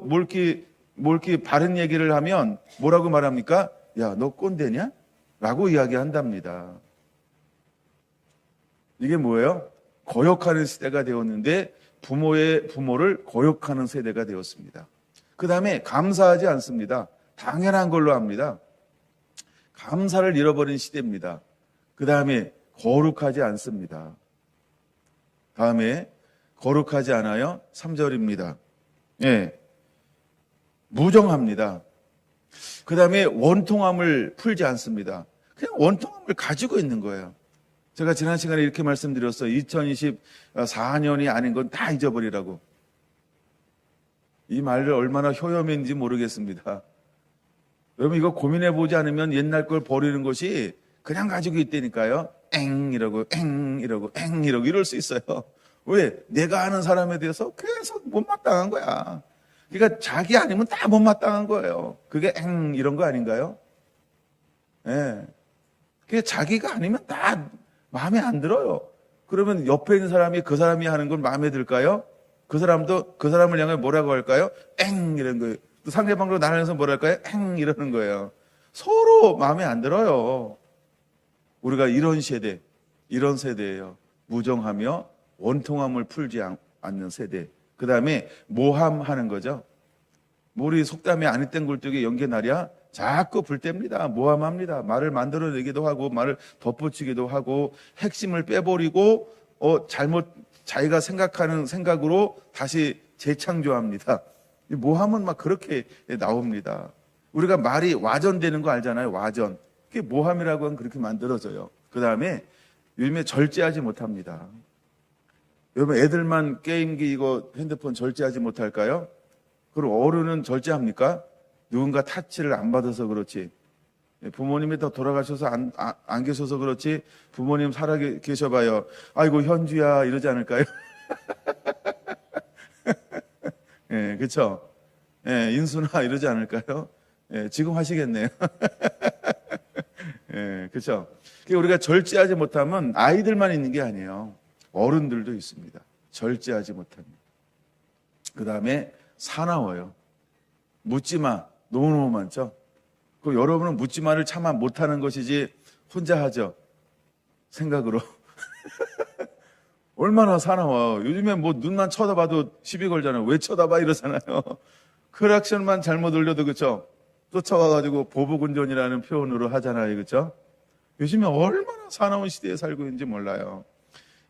몰기 바른 얘기를 하면 뭐라고 말합니까? 야, 너 꼰대냐? 라고 이야기한답니다. 이게 뭐예요? 거역하는 시대가 되었는데 부모를 거역하는 세대가 되었습니다. 그 다음에 감사하지 않습니다. 당연한 걸로 합니다. 감사를 잃어버린 시대입니다. 그 다음에 거룩하지 않습니다. 다음에 거룩하지 않아요? 3절입니다. 예. 무정합니다. 그 다음에 원통함을 풀지 않습니다. 그냥 원통함을 가지고 있는 거예요. 제가 지난 시간에 이렇게 말씀드렸어요. 2024년이 아닌 건 다 잊어버리라고. 이 말을 얼마나 효염인지 모르겠습니다. 여러분 이거 고민해보지 않으면 옛날 걸 버리는 것이 그냥 가지고 있다니까요. 이러고 이럴 수 있어요. 왜? 내가 아는 사람에 대해서 계속 못마땅한 거야. 그러니까 자기 아니면 다 못마땅한 거예요. 그게 이런 거 아닌가요? 예. 그게 자기가 아니면 다 마음에 안 들어요. 그러면 옆에 있는 사람이 그 사람이 하는 건 마음에 들까요? 그 사람도 그 사람을 향해 뭐라고 할까요? 이런 거예요. 또 상대방도 나를 향해서 뭐라 할까요? 이러는 거예요. 서로 마음에 안 들어요. 우리가 이런 세대예요. 무정하며 원통함을 풀지 않는 세대. 그 다음에 모함하는 거죠. 우리 속담에 아니 땐 굴뚝에 연계나랴 자꾸 불뗍니다. 모함합니다. 말을 만들어내기도 하고 말을 덧붙이기도 하고 핵심을 빼버리고 자기가 생각하는 생각으로 다시 재창조합니다. 모함은 막 그렇게 나옵니다. 우리가 말이 와전되는 거 알잖아요. 와전. 그게 모함이라고 하면 그렇게 만들어져요. 그 다음에 요즘에 절제하지 못합니다. 여러분 애들만 게임기 이거 핸드폰 절제하지 못할까요? 그럼 어른은 절제합니까? 누군가 타치를 안 받아서 그렇지. 부모님이 더 돌아가셔서 안 계셔서 그렇지. 부모님 살아 계셔봐요. 아이고 현주야 이러지 않을까요? 예, 그렇죠. 예, 인순아 이러지 않을까요? 예, 지금 하시겠네요. 예, 그렇죠. 우리가 절제하지 못하면 아이들만 있는 게 아니에요. 어른들도 있습니다. 절제하지 못합니다. 그 다음에 사나워요. 묻지마. 너무너무 많죠. 그 여러분은 묻지마를 차마 못하는 것이지 혼자 하죠. 생각으로. 얼마나 사나워. 요즘에 뭐 눈만 쳐다봐도 시비 걸잖아요. 왜 쳐다봐 이러잖아요. 크락션만 잘못 올려도 그렇죠. 쫓아와가지고 보복운전이라는 표현으로 하잖아요. 그렇죠. 요즘에 얼마나 사나운 시대에 살고 있는지 몰라요.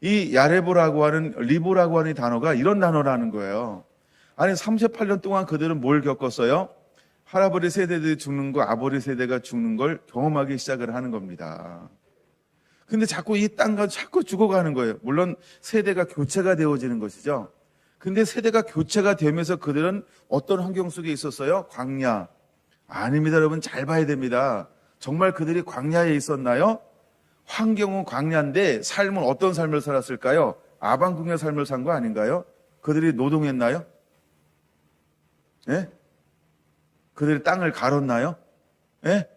이 야레보라고 하는 리보라고 하는 단어가 이런 단어라는 거예요. 아니 38년 동안 그들은 뭘 겪었어요? 할아버지 세대들이 죽는 거, 아버지 세대가 죽는 걸 경험하기 시작을 하는 겁니다. 근데 자꾸 이 땅과 자꾸 죽어가는 거예요. 물론 세대가 교체가 되어지는 것이죠. 근데 세대가 교체가 되면서 그들은 어떤 환경 속에 있었어요? 광야. 아닙니다, 여러분. 잘 봐야 됩니다. 정말 그들이 광야에 있었나요? 환경은 광야인데 삶은 어떤 삶을 살았을까요? 아방궁의 삶을 산 거 아닌가요? 그들이 노동했나요? 예? 그들이 땅을 갈았나요? 예?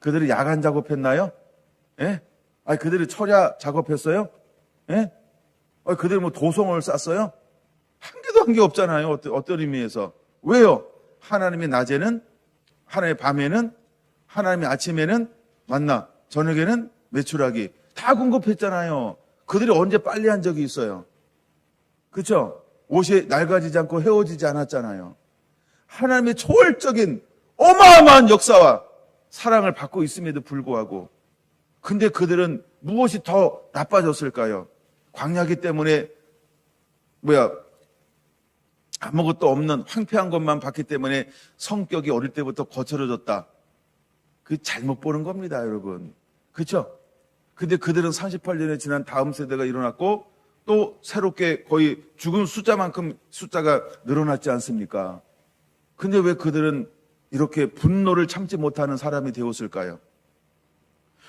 그들이 야간 작업했나요? 예? 아니, 그들이 철야 작업했어요? 예? 아니, 그들이 뭐 도성을 쌌어요? 한 개도 한 게 없잖아요. 어떤 의미에서. 왜요? 하나님이 낮에는, 하나님의 밤에는, 하나님의 아침에는 만나, 저녁에는 메추라기. 다 공급했잖아요. 그들이 언제 빨래한 적이 있어요? 그렇죠? 옷이 낡아지지 않고 헤어지지 않았잖아요. 하나님의 초월적인 어마어마한 역사와 사랑을 받고 있음에도 불구하고 근데 그들은 무엇이 더 나빠졌을까요? 광야기 때문에 아무것도 없는 황폐한 것만 봤기 때문에 성격이 어릴 때부터 거칠어졌다. 그 잘못 보는 겁니다, 여러분. 그렇죠? 근데 그들은 38년이 지난 다음 세대가 일어났고 또 새롭게 거의 죽은 숫자만큼 숫자가 늘어났지 않습니까? 근데 왜 그들은 이렇게 분노를 참지 못하는 사람이 되었을까요?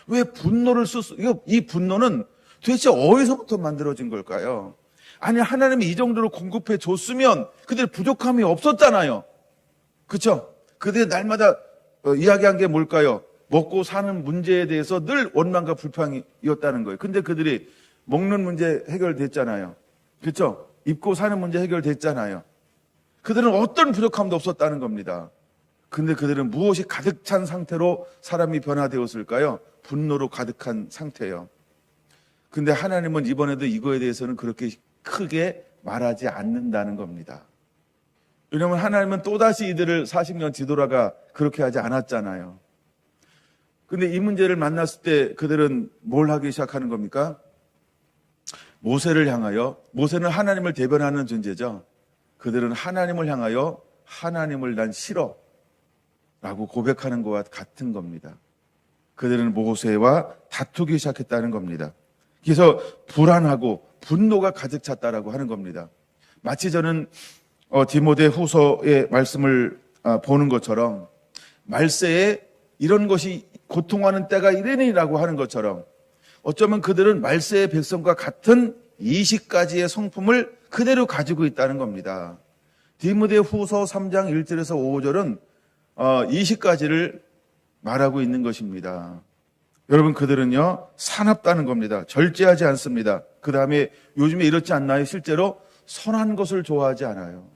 왜 분노를 이 분노는 도대체 어디서부터 만들어진 걸까요? 아니, 하나님이 이 정도로 공급해 줬으면 그들 부족함이 없었잖아요. 그렇죠? 그들이 날마다 이야기한 게 뭘까요? 먹고 사는 문제에 대해서 늘 원망과 불평이었다는 거예요. 근데 그들이 먹는 문제 해결됐잖아요. 그렇죠? 입고 사는 문제 해결됐잖아요. 그들은 어떤 부족함도 없었다는 겁니다. 근데 그들은 무엇이 가득 찬 상태로 사람이 변화되었을까요? 분노로 가득한 상태예요. 근데 하나님은 이번에도 이거에 대해서는 그렇게 크게 말하지 않는다는 겁니다. 왜냐하면 하나님은 또다시 이들을 40년 뒤돌아가 그렇게 하지 않았잖아요. 근데 이 문제를 만났을 때 그들은 뭘 하기 시작하는 겁니까? 모세를 향하여, 모세는 하나님을 대변하는 존재죠. 그들은 하나님을 향하여 하나님을 난 싫어 라고 고백하는 것과 같은 겁니다. 그들은 모세와 다투기 시작했다는 겁니다. 그래서 불안하고 분노가 가득 찼다라고 하는 겁니다. 마치 저는 디모데 후서의 말씀을 보는 것처럼 말세에 이런 것이 고통하는 때가 이르니라고 하는 것처럼 어쩌면 그들은 말세의 백성과 같은 20가지의 성품을 그대로 가지고 있다는 겁니다. 디모데 후서 3장 1절에서 5절은 20가지를 말하고 있는 것입니다. 여러분, 그들은요, 사납다는 겁니다. 절제하지 않습니다. 그 다음에 요즘에 이렇지 않나요? 실제로 선한 것을 좋아하지 않아요.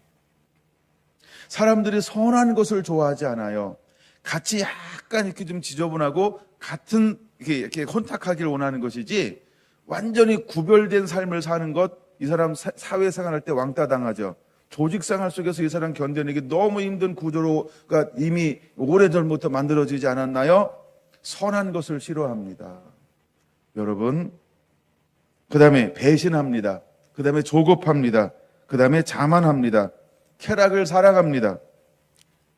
사람들이 선한 것을 좋아하지 않아요. 같이 약간 이렇게 좀 지저분하고 같은 이렇게 혼탁하기를 원하는 것이지 완전히 구별된 삶을 사는 것, 이 사람 사회생활할 때 왕따 당하죠. 조직생활 속에서 이 사람 견뎌내기 너무 힘든 구조가 이미 오래전부터 만들어지지 않았나요? 선한 것을 싫어합니다. 여러분, 그 다음에 배신합니다. 그 다음에 조급합니다. 그 다음에 자만합니다. 쾌락을 사랑합니다.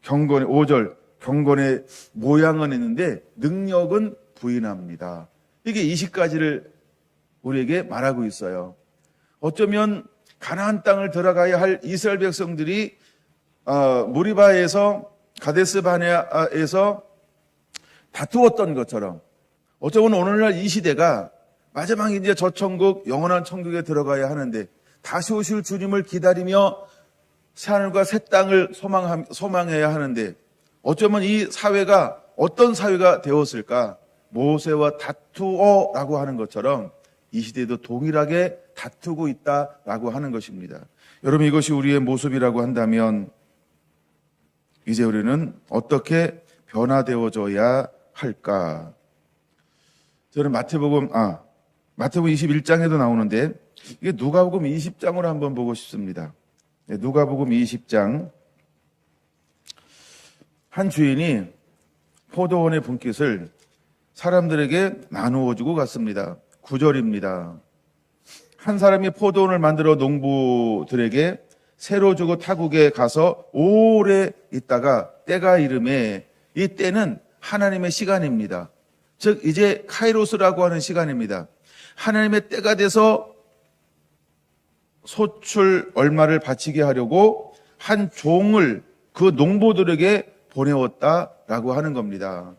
5절, 경건의 모양은 있는데 능력은 부인합니다. 이게 20가지를 우리에게 말하고 있어요. 어쩌면 가나안 땅을 들어가야 할 이스라엘 백성들이 무리바에서 가데스 바네아에서 다투었던 것처럼 어쩌면 오늘날 이 시대가 마지막 이제 저 천국, 영원한 천국에 들어가야 하는데 다시 오실 주님을 기다리며 새하늘과 새 땅을 소망해야 하는데 어쩌면 이 사회가 어떤 사회가 되었을까? 모세와 다투어라고 하는 것처럼 이 시대에도 동일하게 다투고 있다라고 하는 것입니다. 여러분, 이것이 우리의 모습이라고 한다면 이제 우리는 어떻게 변화되어져야 할까? 저는 마태복음 21장에도 나오는데 이게 누가복음 20장으로 한번 보고 싶습니다. 누가복음 20장. 한 주인이 포도원의 분깃을 사람들에게 나누어 주고 갔습니다. 9절입니다. 한 사람이 포도원을 만들어 농부들에게 새로 주고 타국에 가서 오래 있다가 때가 이름에, 이 때는 하나님의 시간입니다. 즉 이제 카이로스라고 하는 시간입니다. 하나님의 때가 돼서 소출 얼마를 바치게 하려고 한 종을 그 농부들에게 보내었다라고 하는 겁니다.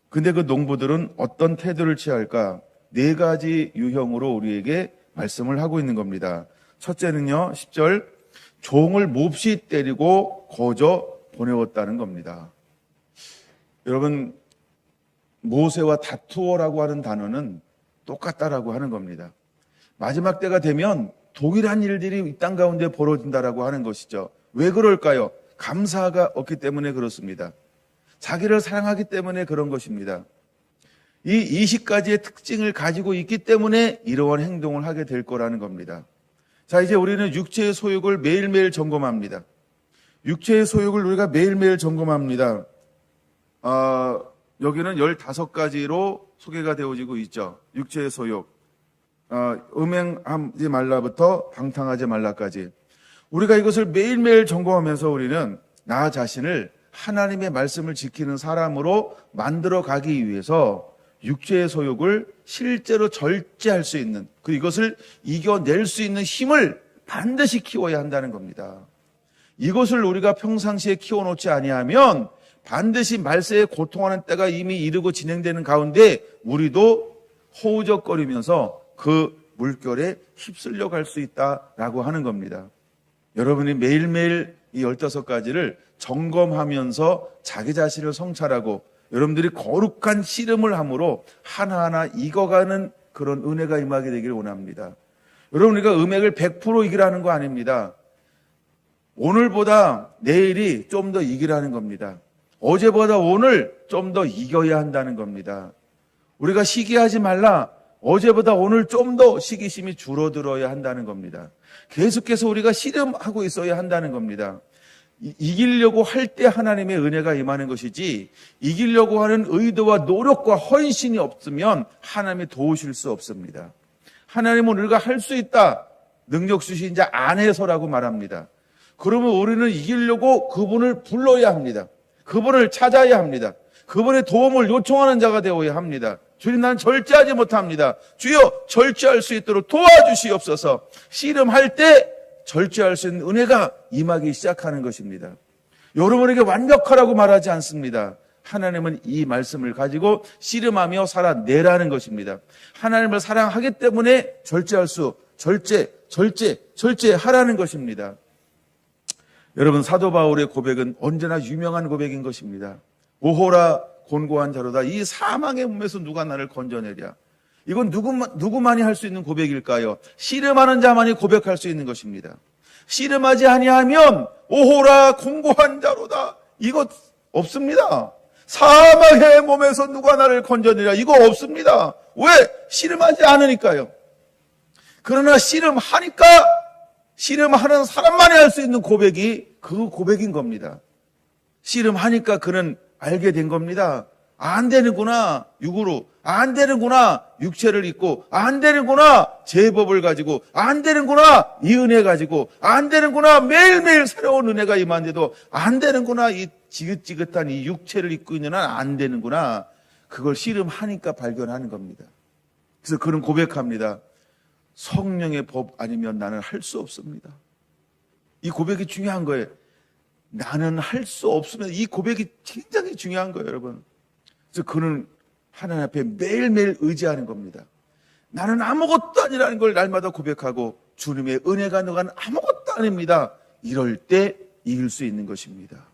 근데 그 농부들은 어떤 태도를 취할까? 4가지 유형으로 우리에게 말씀을 하고 있는 겁니다. 첫째는요, 10절, 종을 몹시 때리고 거저 보내었다는 겁니다. 여러분, 모세와 다투어라고 하는 단어는 똑같다라고 하는 겁니다. 마지막 때가 되면 동일한 일들이 이 땅 가운데 벌어진다라고 하는 것이죠. 왜 그럴까요? 감사가 없기 때문에 그렇습니다. 자기를 사랑하기 때문에 그런 것입니다. 이 20가지의 특징을 가지고 있기 때문에 이러한 행동을 하게 될 거라는 겁니다. 자, 이제 우리는 육체의 소욕을 매일매일 점검합니다. 육체의 소욕을 우리가 매일매일 점검합니다. 여기는 15가지로 소개가 되어지고 있죠. 육체의 소욕. 음행하지 말라부터 방탕하지 말라까지. 우리가 이것을 매일매일 점검하면서 우리는 나 자신을 하나님의 말씀을 지키는 사람으로 만들어 가기 위해서 육체의 소욕을 실제로 절제할 수 있는, 그리고 이것을 이겨낼 수 있는 힘을 반드시 키워야 한다는 겁니다. 이것을 우리가 평상시에 키워놓지 아니하면 반드시 말세에 고통하는 때가 이미 이르고 진행되는 가운데 우리도 허우적거리면서 그 물결에 휩쓸려 갈 수 있다라고 하는 겁니다. 여러분이 매일매일 이 15가지를 점검하면서 자기 자신을 성찰하고 여러분들이 거룩한 씨름을 함으로 하나하나 익어가는 그런 은혜가 임하게 되기를 원합니다. 여러분, 우리가 음액을 100% 이기라는 거 아닙니다. 오늘보다 내일이 좀 더 이기라는 겁니다. 어제보다 오늘 좀 더 이겨야 한다는 겁니다. 우리가 시기하지 말라. 어제보다 오늘 좀 더 시기심이 줄어들어야 한다는 겁니다. 계속해서 우리가 씨름하고 있어야 한다는 겁니다. 이기려고 할 때 하나님의 은혜가 임하는 것이지 이기려고 하는 의도와 노력과 헌신이 없으면 하나님이 도우실 수 없습니다. 하나님은 우리가 할 수 있다. 능력 주신 자 안에서라고 말합니다. 그러면 우리는 이기려고 그분을 불러야 합니다. 그분을 찾아야 합니다. 그분의 도움을 요청하는 자가 되어야 합니다. 주님, 나는 절제하지 못합니다. 주여, 절제할 수 있도록 도와주시옵소서. 씨름할 때 절제할 수 있는 은혜가 임하기 시작하는 것입니다. 여러분에게 완벽하라고 말하지 않습니다. 하나님은 이 말씀을 가지고 씨름하며 살아내라는 것입니다. 하나님을 사랑하기 때문에 절제하라는 것입니다. 여러분, 사도 바울의 고백은 언제나 유명한 고백인 것입니다. 오호라 곤고한 자로다. 이 사망의 몸에서 누가 나를 건져내랴. 이건 누구만이 할 수 있는 고백일까요? 씨름하는 자만이 고백할 수 있는 것입니다. 씨름하지 아니하면 오호라 곤고한 자로다. 이거 없습니다. 사망의 몸에서 누가 나를 건져내랴. 이거 없습니다. 왜? 씨름하지 않으니까요. 그러나 씨름하니까 씨름하는 사람만이 할 수 있는 고백이 그 고백인 겁니다. 씨름하니까 그는 알게 된 겁니다. 안 되는구나, 육으로. 안 되는구나, 육체를 입고. 안 되는구나, 제법을 가지고. 안 되는구나, 이 은혜 가지고. 안 되는구나, 매일매일 새로운 은혜가 임하는데도 안 되는구나, 이 지긋지긋한 이 육체를 입고 있는 한 안 되는구나. 그걸 씨름하니까 발견하는 겁니다. 그래서 그는 고백합니다. 성령의 법 아니면 나는 할 수 없습니다. 이 고백이 중요한 거예요. 나는 할 수 없으면 이 고백이 굉장히 중요한 거예요, 여러분. 그래서 그는 하나님 앞에 매일매일 의지하는 겁니다. 나는 아무것도 아니라는 걸 날마다 고백하고 주님의 은혜가 너간 아무것도 아닙니다. 이럴 때 이길 수 있는 것입니다.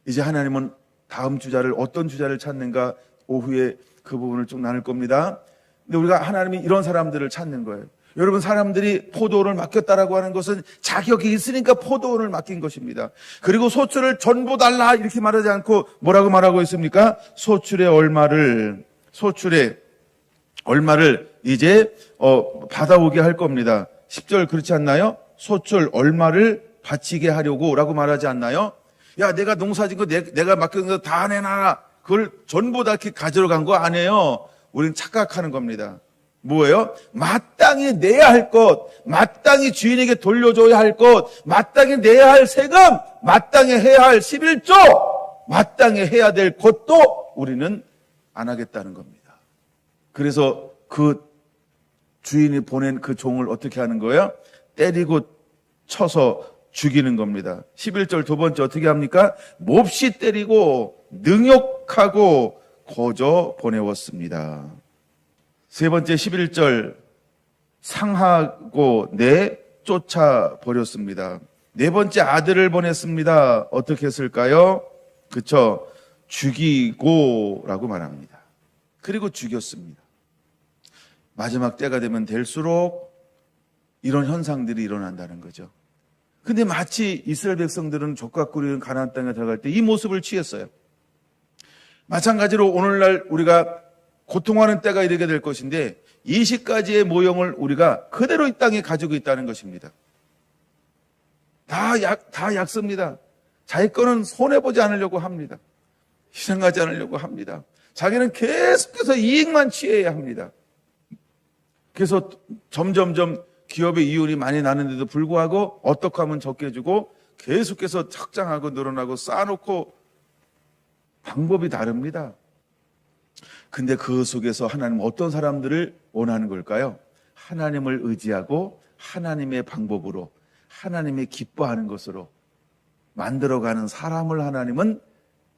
이제 하나님은 다음 주자를 어떤 주자를 찾는가 오후에 그 부분을 쭉 나눌 겁니다. 근데 우리가 하나님이 이런 사람들을 찾는 거예요. 여러분, 사람들이 포도원을 맡겼다라고 하는 것은 자격이 있으니까 포도원을 맡긴 것입니다. 그리고 소출을 전부 달라 이렇게 말하지 않고 뭐라고 말하고 있습니까? 소출의 얼마를 이제 받아오게 할 겁니다. 10절 그렇지 않나요? 소출 얼마를 바치게 하려고 라고 말하지 않나요? 야, 내가 농사진 거 내가 맡긴 거 다 내놔라. 그걸 전부 다 이렇게 가져간 거 아니에요. 우리는 착각하는 겁니다. 뭐예요? 마땅히 내야 할 것, 마땅히 주인에게 돌려줘야 할 것, 마땅히 내야 할 세금, 마땅히 해야 할 11조, 마땅히 해야 될 것도 우리는 안 하겠다는 겁니다. 그래서 그 주인이 보낸 그 종을 어떻게 하는 거예요? 때리고 쳐서 죽이는 겁니다. 11절 두 번째 어떻게 합니까? 몹시 때리고 능욕하고 거저 보내웠습니다. 세 번째 11절 상하고 쫓아버렸습니다. 네 번째 아들을 보냈습니다. 어떻게 했을까요? 그쵸? 죽이고라고 말합니다. 그리고 죽였습니다. 마지막 때가 되면 될수록 이런 현상들이 일어난다는 거죠. 근데 마치 이스라엘 백성들은 족과 꿀이는 가나안 땅에 들어갈 때 이 모습을 취했어요. 마찬가지로 오늘날 우리가 고통하는 때가 이르게 될 것인데 20가지의 모형을 우리가 그대로 이 땅에 가지고 있다는 것입니다. 다 약습니다. 자기 거는 손해보지 않으려고 합니다. 희생하지 않으려고 합니다. 자기는 계속해서 이익만 취해야 합니다. 그래서 점점점 기업의 이윤이 많이 나는데도 불구하고 어떻게 하면 적게 주고 계속해서 확장하고 늘어나고 쌓아놓고 방법이 다릅니다. 근데 그 속에서 하나님은 어떤 사람들을 원하는 걸까요? 하나님을 의지하고 하나님의 방법으로 하나님이 기뻐하는 것으로 만들어가는 사람을 하나님은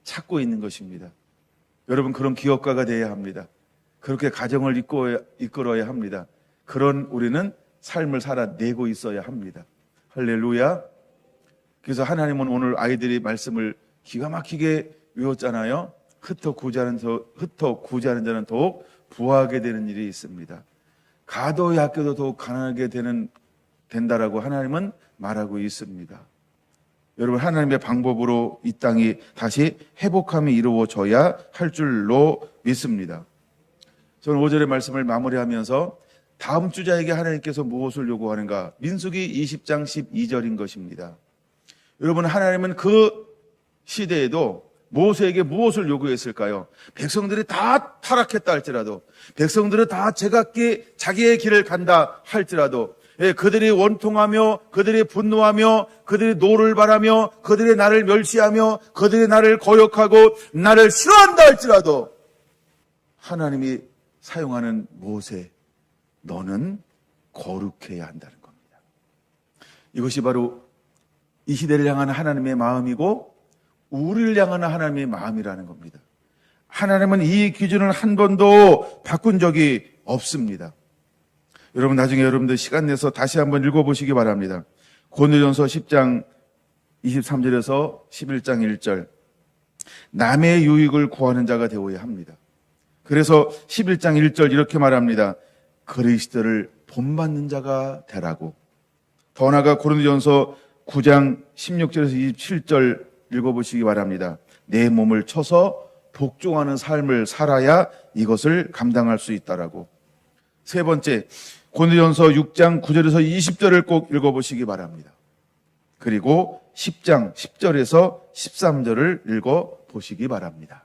찾고 있는 것입니다. 여러분, 그런 기업가가 되어야 합니다. 그렇게 가정을 이끌어야 합니다. 그런 우리는 삶을 살아내고 있어야 합니다. 할렐루야. 그래서 하나님은 오늘 아이들이 말씀을 기가 막히게 외웠잖아요. 흩어 구제하는 자는 더욱 부하게 되는 일이 있습니다. 가도 약겨도 더욱 가난하게 된다라고 하나님은 말하고 있습니다. 여러분, 하나님의 방법으로 이 땅이 다시 회복함이 이루어져야 할 줄로 믿습니다. 저는 5절의 말씀을 마무리하면서 다음 주자에게 하나님께서 무엇을 요구하는가? 민수기 20장 12절인 것입니다. 여러분, 하나님은 그 시대에도 모세에게 무엇을 요구했을까요? 백성들이 다 타락했다 할지라도, 백성들은 다 제각기 자기의 길을 간다 할지라도, 그들이 원통하며, 그들이 분노하며, 그들이 노를 바라며, 그들이 나를 멸시하며, 그들이 나를 거역하고 나를 싫어한다 할지라도 하나님이 사용하는 모세, 너는 거룩해야 한다는 겁니다. 이것이 바로 이 시대를 향하는 하나님의 마음이고 우리를 향하는 하나님의 마음이라는 겁니다. 하나님은 이 기준을 한 번도 바꾼 적이 없습니다. 여러분, 나중에 여러분들 시간 내서 다시 한번 읽어보시기 바랍니다. 고린도전서 10장 23절에서 11장 1절, 남의 유익을 구하는 자가 되어야 합니다. 그래서 11장 1절 이렇게 말합니다. 그리스도를 본받는 자가 되라고. 더 나아가 고린도전서 9장 16절에서 27절 읽어보시기 바랍니다. 내 몸을 쳐서 복종하는 삶을 살아야 이것을 감당할 수 있다라고. 세 번째, 고린도전서 6장 9절에서 20절을 꼭 읽어보시기 바랍니다. 그리고 10장 10절에서 13절을 읽어보시기 바랍니다.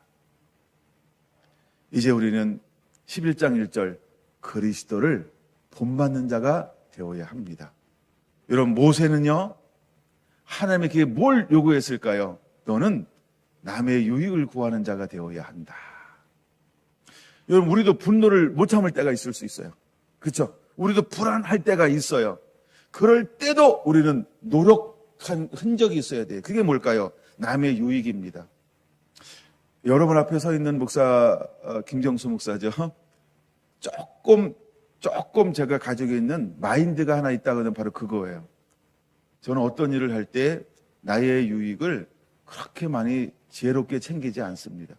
이제 우리는 11장 1절 그리스도를 본받는 자가 되어야 합니다. 여러분, 모세는요, 하나님에게 뭘 요구했을까요? 너는 남의 유익을 구하는 자가 되어야 한다. 여러분, 우리도 분노를 못 참을 때가 있을 수 있어요. 그렇죠? 우리도 불안할 때가 있어요. 그럴 때도 우리는 노력한 흔적이 있어야 돼요. 그게 뭘까요? 남의 유익입니다. 여러분 앞에 서 있는 목사, 김정수 목사죠. 조금 제가 가지고 있는 마인드가 하나 있다고는 바로 그거예요. 저는 어떤 일을 할 때 나의 유익을 그렇게 많이 지혜롭게 챙기지 않습니다.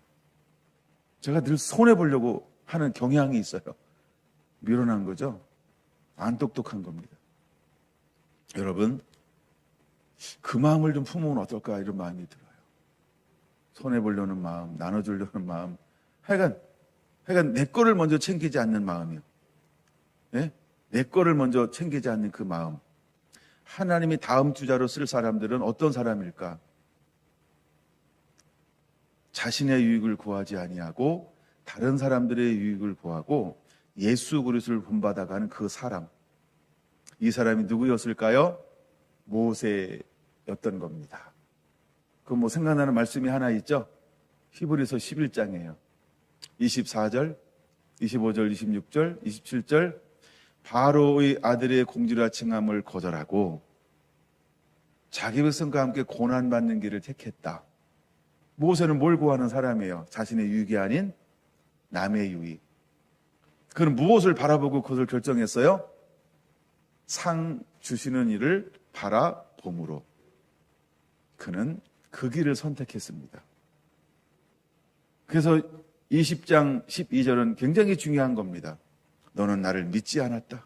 제가 늘 손해보려고 하는 경향이 있어요. 미련한 거죠. 안 똑똑한 겁니다. 여러분, 그 마음을 좀 품으면 어떨까 이런 마음이 들어요. 손해보려는 마음, 나눠주려는 마음, 하여간 내 거를 먼저 챙기지 않는 마음이요. 네? 내 거를 먼저 챙기지 않는 그 마음. 하나님이 다음 주자로 쓸 사람들은 어떤 사람일까? 자신의 유익을 구하지 아니하고 다른 사람들의 유익을 구하고 예수 그리스도를 본받아가는 그 사람. 이 사람이 누구였을까요? 모세였던 겁니다. 그 생각나는 말씀이 하나 있죠? 히브리서 11장이에요. 24절, 25절, 26절, 27절, 바로의 아들의 공주라 칭함을 거절하고 자기 백성과 함께 고난받는 길을 택했다. 모세는 뭘 구하는 사람이에요? 자신의 유익이 아닌 남의 유익. 그는 무엇을 바라보고 그것을 결정했어요? 상 주시는 일을 바라봄으로 그는 그 길을 선택했습니다. 그래서 20장 12절은 굉장히 중요한 겁니다. 너는 나를 믿지 않았다.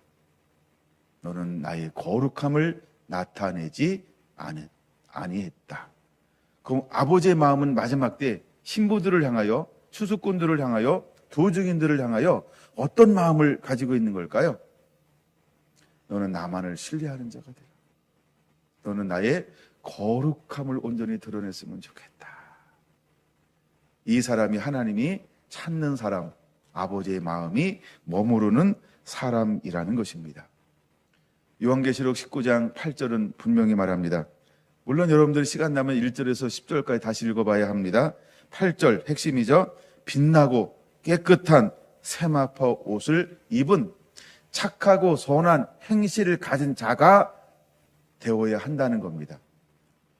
너는 나의 거룩함을 나타내지 아니했다. 그럼 아버지의 마음은 마지막 때 신부들을 향하여, 추수꾼들을 향하여, 도중인들을 향하여 어떤 마음을 가지고 있는 걸까요? 너는 나만을 신뢰하는 자가 되라. 너는 나의 거룩함을 온전히 드러냈으면 좋겠다. 이 사람이 하나님이 찾는 사람, 아버지의 마음이 머무르는 사람이라는 것입니다. 요한계시록 19장 8절은 분명히 말합니다. 물론 여러분들 시간 나면 1절에서 10절까지 다시 읽어봐야 합니다. 8절 핵심이죠. 빛나고 깨끗한 세마포 옷을 입은 착하고 선한 행실을 가진 자가 되어야 한다는 겁니다.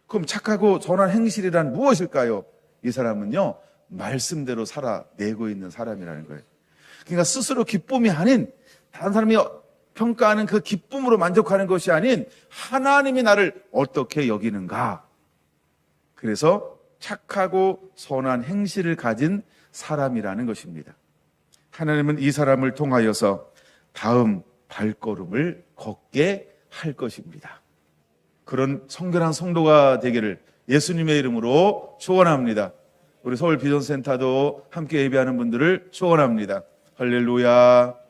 그럼 착하고 선한 행실이란 무엇일까요? 이 사람은요, 말씀대로 살아내고 있는 사람이라는 거예요. 그러니까 스스로 기쁨이 아닌, 다른 사람이 평가하는 그 기쁨으로 만족하는 것이 아닌 하나님이 나를 어떻게 여기는가. 그래서 착하고 선한 행실을 가진 사람이라는 것입니다. 하나님은 이 사람을 통하여서 다음 발걸음을 걷게 할 것입니다. 그런 성결한 성도가 되기를 예수님의 이름으로 축원합니다. 우리 서울 비전센터도 함께 예배하는 분들을 축원합니다. 할렐루야.